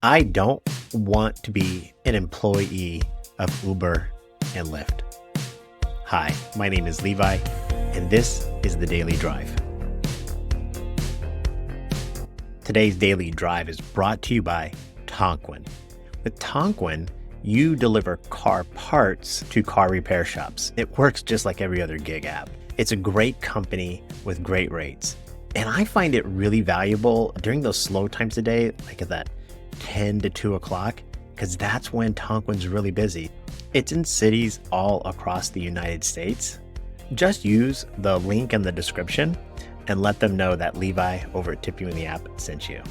I don't want to be an employee of Uber and Lyft. Hi, my name is Levi, and this is the Daily Drive. Today's Daily Drive is brought to you by Tonquin. With Tonquin, you deliver car parts to car repair shops. It works just like every other gig app. It's a great company with great rates. And I find it really valuable during those slow times of day, like at that 10 to 2 o'clock, because that's when Tonquin's really busy. It's in cities all across the United States. Just use the link in the description and let them know that Levi over at Tip You in the App sent you.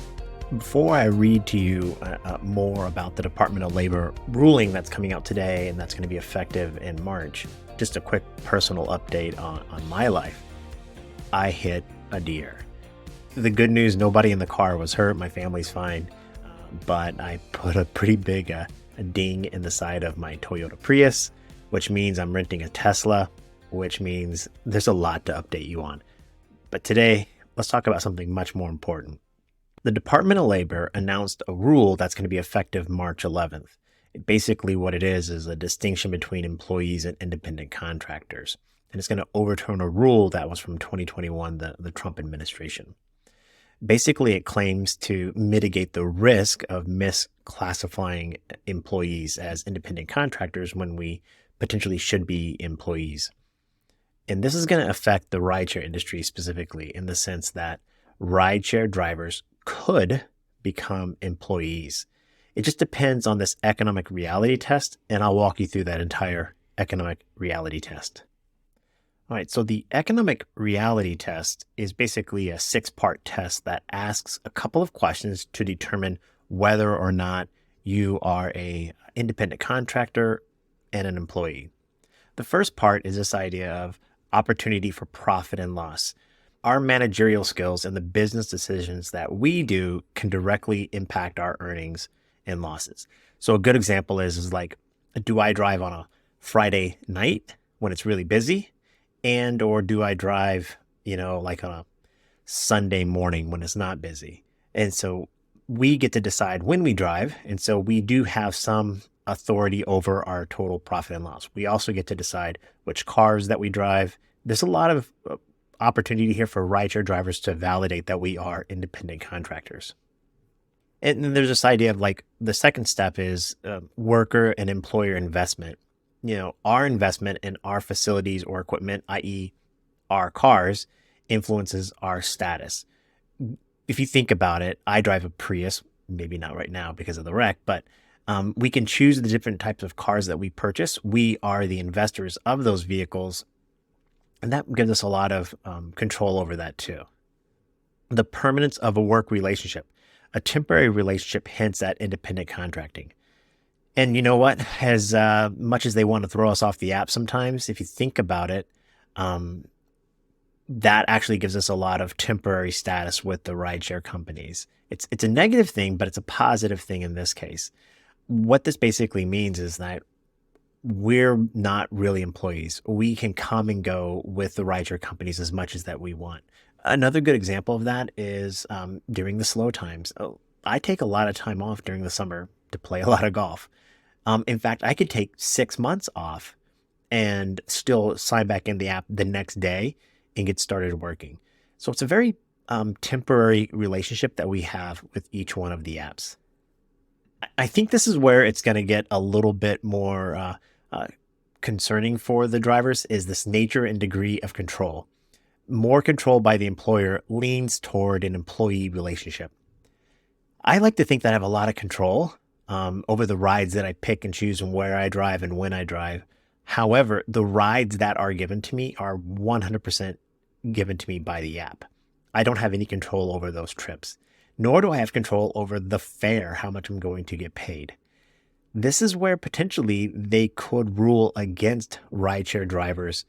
Before I read to you more about the Department of Labor ruling that's coming out today and that's going to be effective in March, just a quick personal update on my life. I hit a deer. The good news, nobody in the car was hurt. My family's fine. But I put a pretty big a ding in the side of my Toyota Prius, which means I'm renting a Tesla, which means there's a lot to update you on. But today, let's talk about something much more important. The Department of Labor announced a rule that's going to be effective March 11th. Basically, what it is a distinction between employees and independent contractors. And it's going to overturn a rule that was from 2021, the Trump administration. Basically, it claims to mitigate the risk of misclassifying employees as independent contractors when we potentially should be employees. And this is going to affect the rideshare industry specifically in the sense that rideshare drivers could become employees. It just depends on this economic reality test, and I'll walk you through that entire economic reality test. All right, so the economic reality test is basically a 6-part test that asks a couple of questions to determine whether or not you are an independent contractor and an employee. The first part is this idea of opportunity for profit and loss. Our managerial skills and the business decisions that we do can directly impact our earnings and losses. So a good example is like, do I drive on a Friday night when it's really busy? And or do I drive, like on a Sunday morning when it's not busy? And so we get to decide when we drive. And so we do have some authority over our total profit and loss. We also get to decide which cars that we drive. There's a lot of opportunity here for rideshare drivers to validate that we are independent contractors. And then there's this idea of like the second step is worker and employer investment. Our investment in our facilities or equipment, i.e. our cars, influences our status. If you think about it, I drive a Prius, maybe not right now because of the wreck, but we can choose the different types of cars that we purchase. We are the investors of those vehicles, and that gives us a lot of control over that too. The permanence of a work relationship. A temporary relationship hints at independent contracting. And you know what? As much as they want to throw us off the app sometimes, if you think about it, that actually gives us a lot of temporary status with the rideshare companies. It's a negative thing, but it's a positive thing in this case. What this basically means is that we're not really employees. We can come and go with the rideshare companies as much as that we want. Another good example of that is during the slow times. I take a lot of time off during the summer to play a lot of golf. In fact, I could take 6 months off and still sign back in the app the next day and get started working. So it's a very temporary relationship that we have with each one of the apps. I think this is where it's going to get a little bit more concerning for the drivers is this nature and degree of control. More control by the employer leans toward an employee relationship. I like to think that I have a lot of control over the rides that I pick and choose and where I drive and when I drive. However, the rides that are given to me are 100% given to me by the app. I don't have any control over those trips, nor do I have control over the fare, how much I'm going to get paid. This is where potentially they could rule against rideshare drivers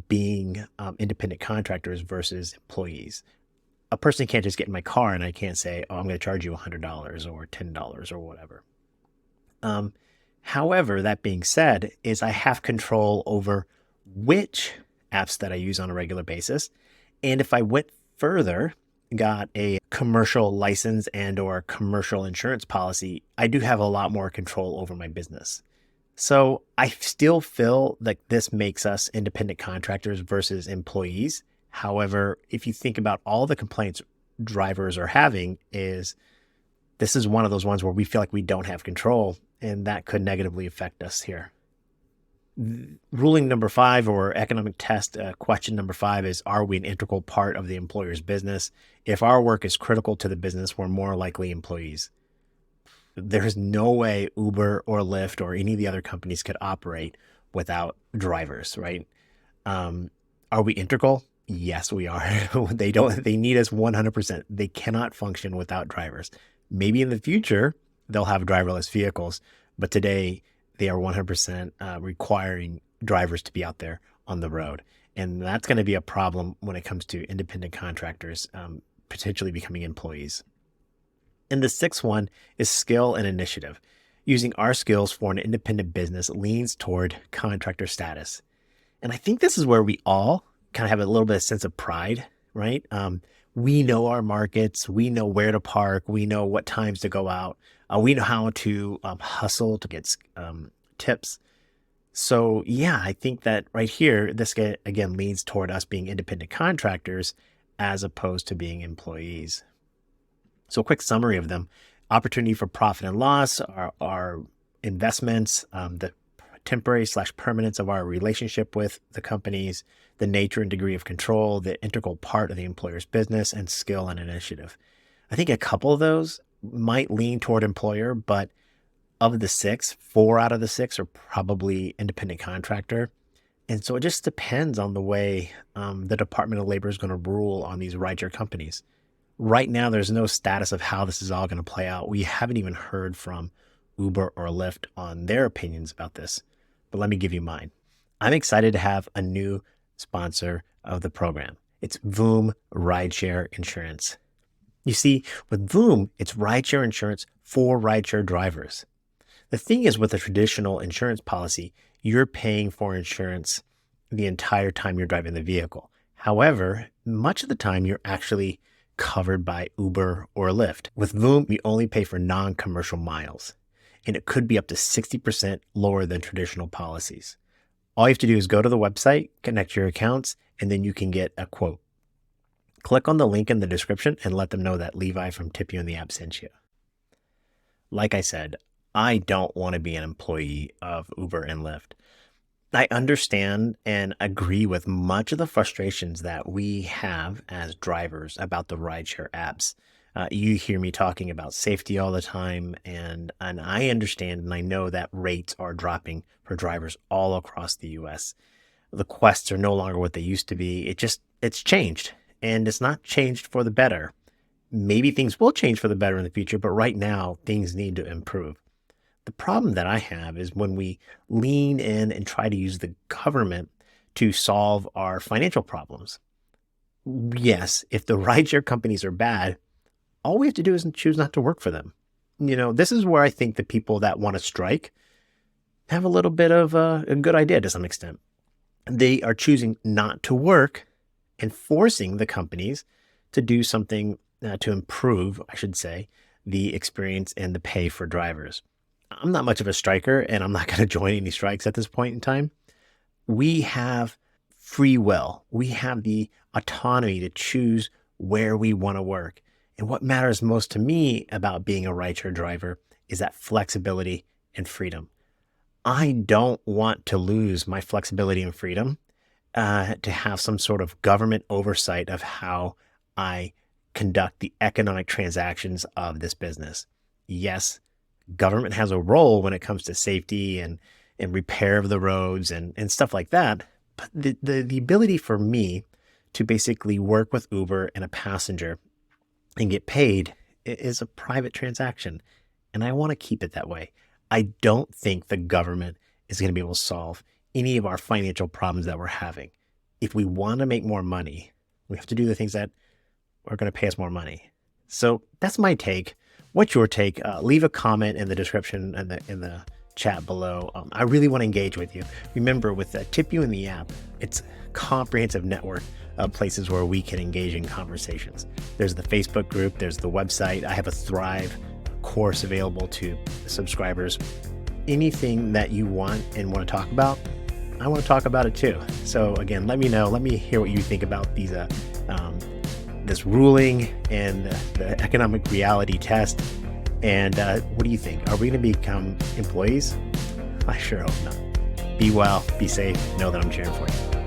being independent contractors versus employees. A person can't just get in my car and I can't say, oh, I'm going to charge you $100 or $10 or whatever. However, that being said, is I have control over which apps that I use on a regular basis. And if I went further, got a commercial license and or commercial insurance policy, I do have a lot more control over my business. So I still feel like this makes us independent contractors versus employees. However, if you think about all the complaints drivers are having, is this is one of those ones where we feel like we don't have control, and that could negatively affect us here. Ruling number 5, or economic test question number 5, is, are we an integral part of the employer's business? If our work is critical to the business, we're more likely employees. There's no way Uber or Lyft or any of the other companies could operate without drivers, right? Are we integral? Yes, we are. They need us 100%. They cannot function without drivers. Maybe in the future, they'll have driverless vehicles, but today they are 100% requiring drivers to be out there on the road. And that's going to be a problem when it comes to independent contractors potentially becoming employees. And the 6th one is skill and initiative. Using our skills for an independent business leans toward contractor status. And I think this is where we all kind of have a little bit of sense of pride, right? We know our markets, we know where to park, we know what times to go out, we know how to hustle to get tips. So yeah, I think that right here, this again leans toward us being independent contractors as opposed to being employees. So a quick summary of them: opportunity for profit and loss, our investments, the temporary/permanence of our relationship with the companies, the nature and degree of control, the integral part of the employer's business, and skill and initiative. I think a couple of those might lean toward employer, but of the 6, 4 out of the 6 are probably independent contractor. And so it just depends on the way the Department of Labor is going to rule on these rideshare companies. Right now, there's no status of how this is all going to play out. We haven't even heard from Uber or Lyft on their opinions about this, but let me give you mine. I'm excited to have a new sponsor of the program. It's VOOM Rideshare Insurance. You see, with VOOM, it's rideshare insurance for rideshare drivers. The thing is, with a traditional insurance policy, you're paying for insurance the entire time you're driving the vehicle. However, much of the time you're actually covered by Uber or Lyft. With VOOM, you only pay for non-commercial miles, and it could be up to 60% lower than traditional policies. All you have to do is go to the website, connect your accounts, and then you can get a quote. Click on the link in the description and let them know that Levi from Tip You in the App sent you. Like I said, I don't want to be an employee of Uber and Lyft. I understand and agree with much of the frustrations that we have as drivers about the rideshare apps. You hear me talking about safety all the time, and I understand and I know that rates are dropping for drivers all across the US. The quests are no longer what they used to be. It's changed, and it's not changed for the better. Maybe things will change for the better in the future, but right now things need to improve. The problem that I have is when we lean in and try to use the government to solve our financial problems. Yes, if the rideshare companies are bad, all we have to do is choose not to work for them. This is where I think the people that want to strike have a little bit of a good idea to some extent. They are choosing not to work and forcing the companies to do something to improve, I should say, the experience and the pay for drivers. I'm not much of a striker, and I'm not going to join any strikes at this point in time. We have free will. We have the autonomy to choose where we want to work. And what matters most to me about being a rideshare driver is that flexibility and freedom. I don't want to lose my flexibility and freedom to have some sort of government oversight of how I conduct the economic transactions of this business. Yes, government has a role when it comes to safety and repair of the roads and stuff like that. But the ability for me to basically work with Uber and a passenger and get paid is a private transaction. And I want to keep it that way. I don't think the government is going to be able to solve any of our financial problems that we're having. If we want to make more money, we have to do the things that are going to pay us more money. So that's my take. What's your take? Leave a comment in the description and in the chat below. I really want to engage with you. Remember, with Tip You in the App, it's a comprehensive network places where we can engage in conversations. There's the Facebook group, there's the website. I have a Thrive course available to subscribers. Anything that you want and want to talk about, I want to talk about it too. So again, let me know. Let me hear what you think about these this ruling and the economic reality test. And what do you think? Are we going to become employees? I sure hope not. Be well, be safe, know that I'm cheering for you.